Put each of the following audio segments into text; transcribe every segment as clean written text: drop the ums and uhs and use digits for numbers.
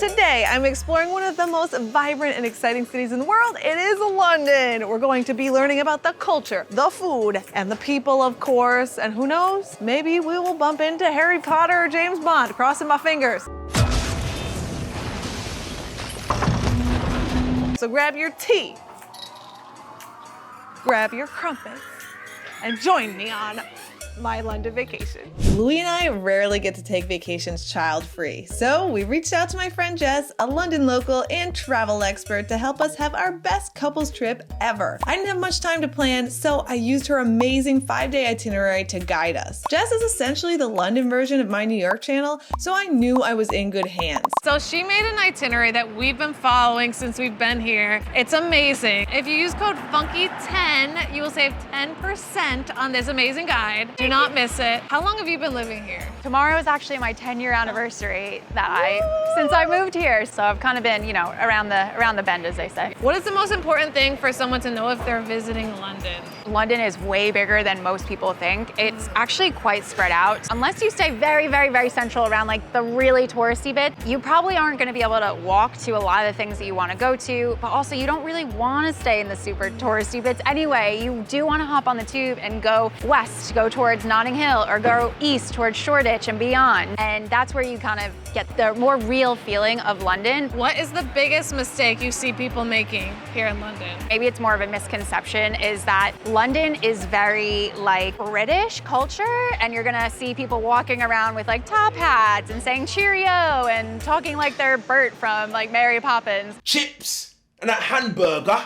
today I'm exploring one of the most vibrant and exciting cities in the world. It is London. We're going to be learning about the culture, the food, and the people, of course. And who knows, maybe we will bump into Harry Potter or James Bond, crossing my fingers. So grab your tea, grab your crumpets, and join me on my London vacation. Louis and I rarely get to take vacations child-free, so we reached out to my friend Jess, a London local and travel expert, to help us have our best couples trip ever. I didn't have much time to plan, so I used her amazing 5-day itinerary to guide us. Jess is essentially the London version of my New York channel, so I knew I was in good hands. So she made an itinerary that we've been following since we've been here. It's amazing. If you use code FUNKY10, you will save 10% on this amazing guide. Do not miss it. How long have you been living here? Tomorrow is actually my 10-year anniversary since I moved here. So I've kind of been, around the bend, as they say. What is the most important thing for someone to know if they're visiting London? London is way bigger than most people think. It's actually quite spread out. Unless you stay very, very, very central around like the really touristy bit, you probably aren't going to be able to walk to a lot of the things that you want to go to, but also you don't really want to stay in the super touristy bits anyway. You do want to hop on the tube and go west, go towards Notting Hill, or go east towards Shoreditch and beyond. And that's where you kind of get the more real feeling of London. What is the biggest mistake you see people making here in London? Maybe it's more of a misconception, is that London is very like British culture, and you're gonna see people walking around with like top hats and saying cheerio and talking like they're Bert from like Mary Poppins. Chips and a hamburger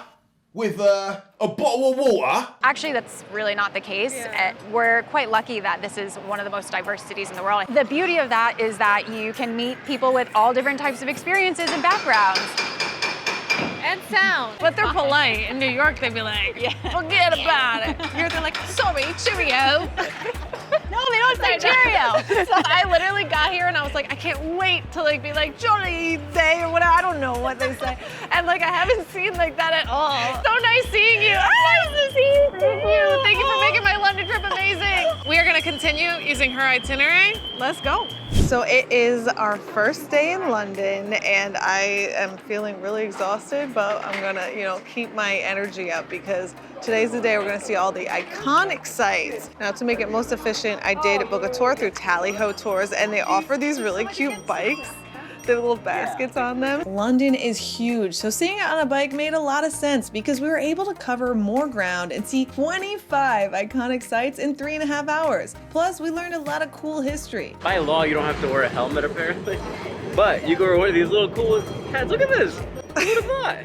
with a bottle of water. Actually, that's really not the case. Yeah. We're quite lucky that this is one of the most diverse cities in the world. The beauty of that is that you can meet people with all different types of experiences and backgrounds. And sound. But they're polite. In New York, they'd be like, forget about it. Here, they're like, sorry, cheerio. No, they don't say cheerio. So I literally got here and I was like, I can't wait to like be like jolly day or whatever. I don't know what they say. And like, I haven't seen like that at all. So nice seeing you. Nice to see you. Thank you for making my London trip amazing. We are gonna continue using her itinerary. Let's go. So it is our first day in London and I am feeling really exhausted, but I'm gonna, keep my energy up because today's the day we're gonna see all the iconic sites. Now to make it most efficient, I did book a tour through Tally Ho Tours and they offer these really cute bikes. They have little baskets on them. London is huge, so seeing it on a bike made a lot of sense because we were able to cover more ground and see 25 iconic sites in 3.5 hours. Plus, we learned a lot of cool history. By law, you don't have to wear a helmet apparently, but you go wear one of these little cool hats. Look at this. Who would have thought?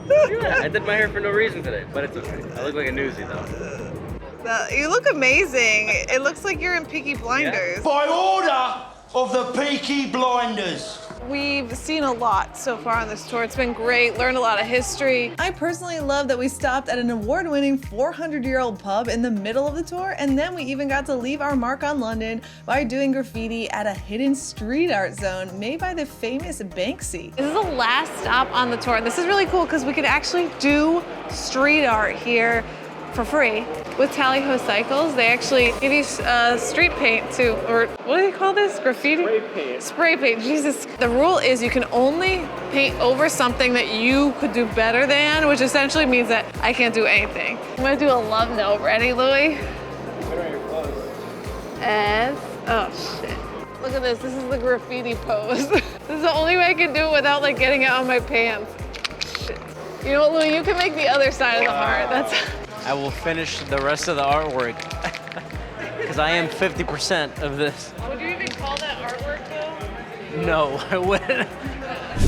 Look at that. I did my hair for no reason today, but it's okay. I look like a newsie though. You look amazing. It looks like you're in Peaky Blinders. By order of the Peaky Blinders. We've seen a lot so far on this tour. It's been great, learned a lot of history. I personally love that we stopped at an award-winning 400-year-old pub in the middle of the tour, and then we even got to leave our mark on London by doing graffiti at a hidden street art zone made by the famous Banksy. This is the last stop on the tour. This is really cool because we could actually do street art here for free. With Tally Ho Cycles, they actually give you street paint too, or what do you call this? Graffiti? Spray paint. Spray paint, Jesus. The rule is you can only paint over something that you could do better than, which essentially means that I can't do anything. I'm gonna do a love note. Ready, Louis? S, oh shit. Look at this, this is the graffiti pose. This is the only way I can do it without like getting it on my pants. Shit. You know what, Louis, you can make the other side of the heart. That's. I will finish the rest of the artwork because I am 50% of this. Would you even call that artwork though? No, I wouldn't.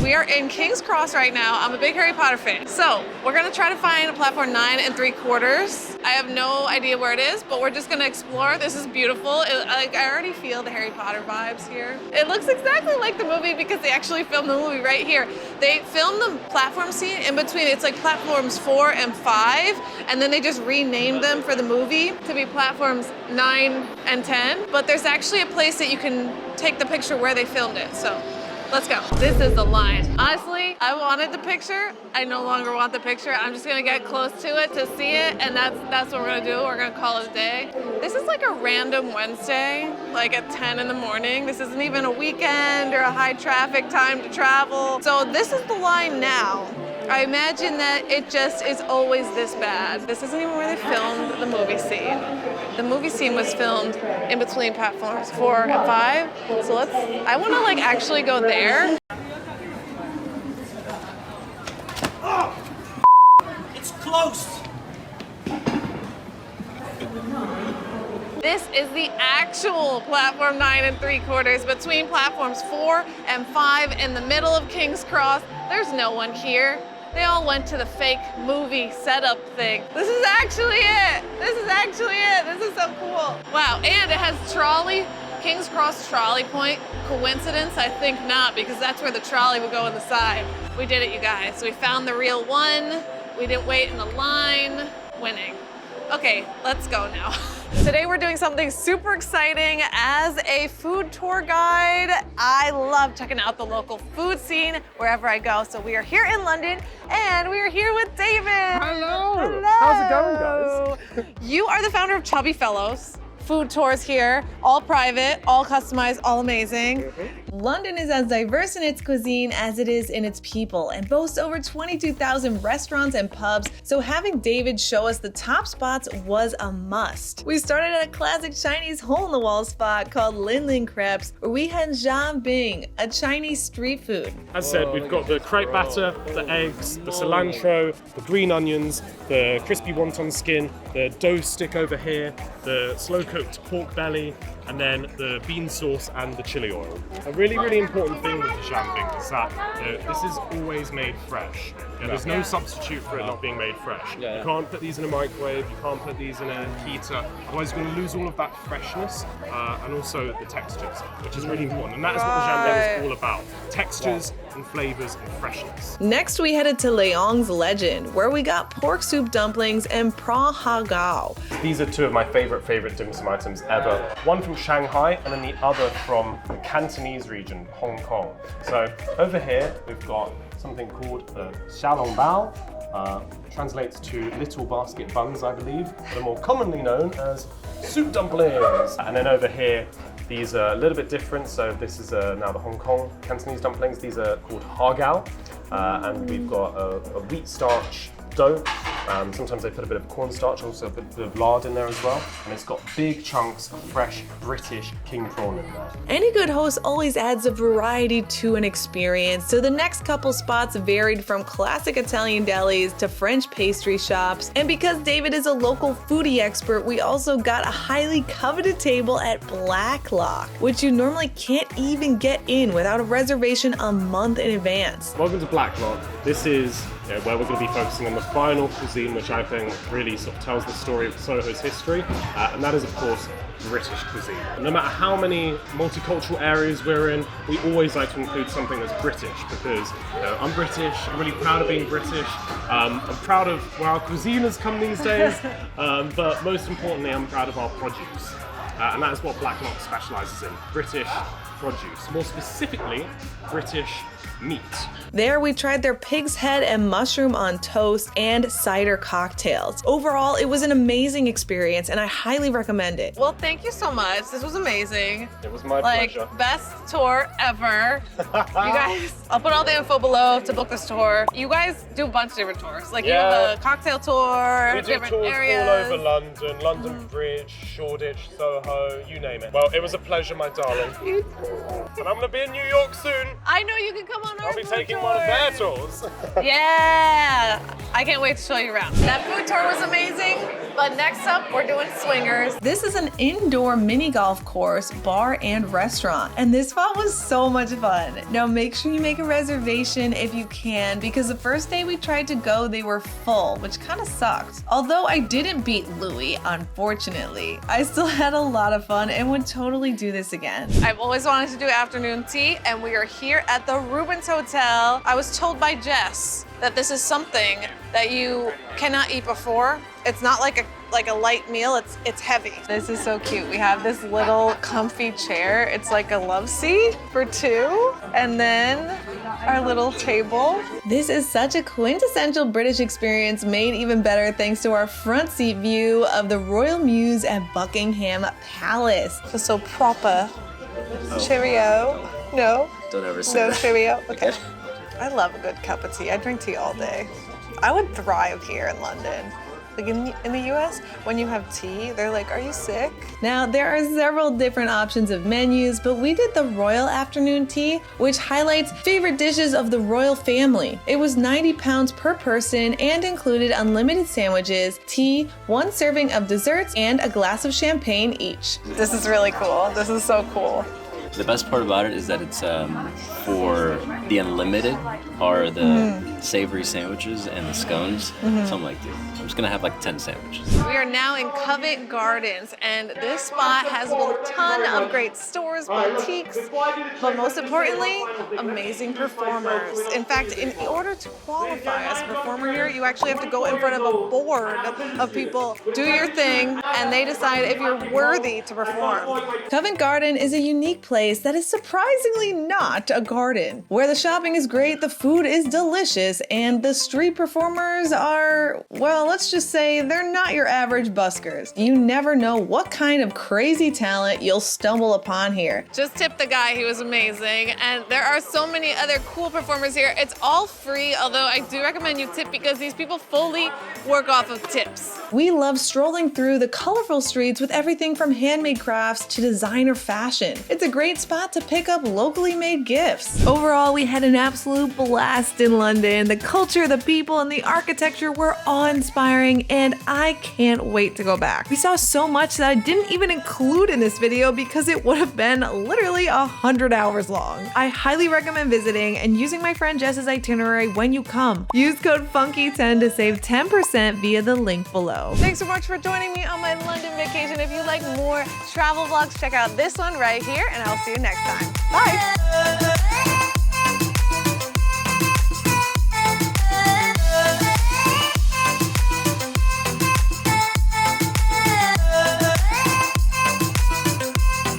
We are in King's Cross right now. I'm a big Harry Potter fan. So we're gonna try to find platform 9 3/4. I have no idea where it is, but we're just gonna explore. This is beautiful. I already feel the Harry Potter vibes here. It looks exactly like the movie because they actually filmed the movie right here. They filmed the platform scene in between. It's like platforms 4 and 5, and then they just renamed them for the movie to be platforms 9 and 10. But there's actually a place that you can take the picture where they filmed it. So Let's go. This is the line. Honestly, I wanted the picture. I no longer want the picture. I'm just gonna get close to it to see it, and that's what we're gonna do. We're gonna call it a day. This is like a random Wednesday, like at 10 in the morning. This isn't even a weekend or a high traffic time to travel. So this is the line now. I imagine that it just is always this bad. This isn't even where they filmed the movie scene. The movie scene was filmed in between platforms 4 and 5. So I wanna like actually go there. Oh, it's close. This is the actual platform 9 3/4 between platforms 4 and 5 in the middle of King's Cross. There's no one here. They all went to the fake movie setup thing. This is actually it. This is actually it. This is so cool. Wow, and it has trolley, King's Cross trolley point. Coincidence? I think not, because that's where the trolley would go on the side. We did it, you guys. We found the real one. We didn't wait in a line. Winning. Okay, let's go now. Today we're doing something super exciting. As a food tour guide, I love checking out the local food scene wherever I go. So we are here in London and we are here with David. Hello. Hello. How's it going, guys? You are the founder of Chubby Fellows. Food tours here, all private, all customized, all amazing. London is as diverse in its cuisine as it is in its people and boasts over 22,000 restaurants and pubs, so having David show us the top spots was a must. We started at a classic Chinese hole-in-the-wall spot called Lin Lin Crepes, where we had Zhang Bing, a Chinese street food. As said, we've got the crepe batter, the eggs, the cilantro, the green onions, the crispy wonton skin, the dough stick over here, the slow-cooked pork belly, and then the bean sauce and the chili oil. A really, really important thing with the zhang bing is that this is always made fresh. There's no substitute for it not being made fresh. You can't put these in a microwave, you can't put these in a heater, otherwise you're going to lose all of that freshness and also the textures, which is really important. And that is what the zhang bing is all about. Textures and flavors and freshness. Next, we headed to Leong's Legend, where we got pork soup dumplings and prawn ha gao. These are two of my favorite dim sum items ever. One from Shanghai and then the other from the Cantonese region, Hong Kong. So over here we've got something called xiaolongbao. Translates to little basket buns, I believe, but are more commonly known as soup dumplings. And then over here, these are a little bit different. So this is now the Hong Kong Cantonese dumplings. These are called ha gao, and we've got a wheat starch dough. Sometimes they put a bit of cornstarch, also a bit of lard in there as well. And it's got big chunks of fresh British king prawn in there. Any good host always adds a variety to an experience, so the next couple spots varied from classic Italian delis to French pastry shops. And because David is a local foodie expert, we also got a highly coveted table at Black Lock, which you normally can't even get in without a reservation a month in advance. Welcome to Black Lock. This is where we're going to be focusing on the final cuisine, which I think really sort of tells the story of Soho's history, and that is, of course, British cuisine. And no matter how many multicultural areas we're in, we always like to include something that's British, because I'm British, I'm really proud of being British, I'm proud of where our cuisine has come these days, but most importantly, I'm proud of our produce. And that is what Black Lock specialises in, British produce. More specifically, British meat. There we tried their pig's head and mushroom on toast and cider cocktails. Overall, it was an amazing experience and I highly recommend it. Well, thank you so much. This was amazing. It was my pleasure. Best tour ever. You guys, I'll put all the info below to book this tour. You guys do a bunch of different tours. Like you have a cocktail tour, we do different tours areas. all over London, London Bridge, Shoreditch, Soho, you name it. Well, it was a pleasure, my darling. And I'm gonna be in New York soon. I know you can come on our I'll be food taking tour. one of their tours. Yeah, I can't wait to show you around. That food tour was amazing, but next up we're doing swingers. This is an indoor mini golf course, bar and restaurant, and this spot was so much fun. Now make sure you make a reservation if you can, because the first day we tried to go, they were full, which kind of sucked. Although I didn't beat Louis, unfortunately, I still had a lot of fun and would totally do this again. I've always wanted to do afternoon tea, and we are here at the Rubens Hotel. I was told by Jess that this is something that you cannot eat before. It's not like a like a light meal, it's heavy. This is so cute. We have this little comfy chair. It's like a love seat for two. And then our little table. This is such a quintessential British experience, made even better thanks to our front seat view of the Royal Mews at Buckingham Palace. It's so proper. Cheerio. No? Don't ever say No that. cheerio? Okay. I love a good cup of tea. I drink tea all day. I would thrive here in London. Like in the US, when you have tea, they're like, are you sick? Now, there are several different options of menus, but we did the Royal Afternoon Tea, which highlights favorite dishes of the royal family. It was £90 per person and included unlimited sandwiches, tea, 1 serving of desserts, and a glass of champagne each. This is really cool. This is so cool. The best part about it is that it's for the unlimited are the savory sandwiches and the scones. So I'm like, dude, I'm just gonna have like 10 sandwiches. We are now in Covent Gardens, and this spot has a ton of great stores, boutiques, but most importantly, amazing performers. In fact, in order to qualify as a performer here, you actually have to go in front of a board of people, do your thing, and they decide if you're worthy to perform. Covent Garden is a unique place that is surprisingly not a garden. Where the shopping is great, the food is delicious, and the street performers are, well, let's just say they're not your average buskers. You never know what kind of crazy talent you'll stumble upon here. Just tip the guy, he was amazing, and there are so many other cool performers here. It's all free, although I do recommend you tip because these people fully work off of tips. We love strolling through the colorful streets with everything from handmade crafts to designer fashion. It's a great spot to pick up locally made gifts. Overall, we had an absolute blast in London. The culture, the people, and the architecture were awe-inspiring, and I can't wait to go back. We saw so much that I didn't even include in this video because it would have been literally 100 hours long. I highly recommend visiting and using my friend Jess's itinerary when you come. Use code FUNKY10 to save 10% via the link below. Thanks so much for joining me on my London vacation. If you like more travel vlogs, check out this one right here, and I'll see you next time. Bye!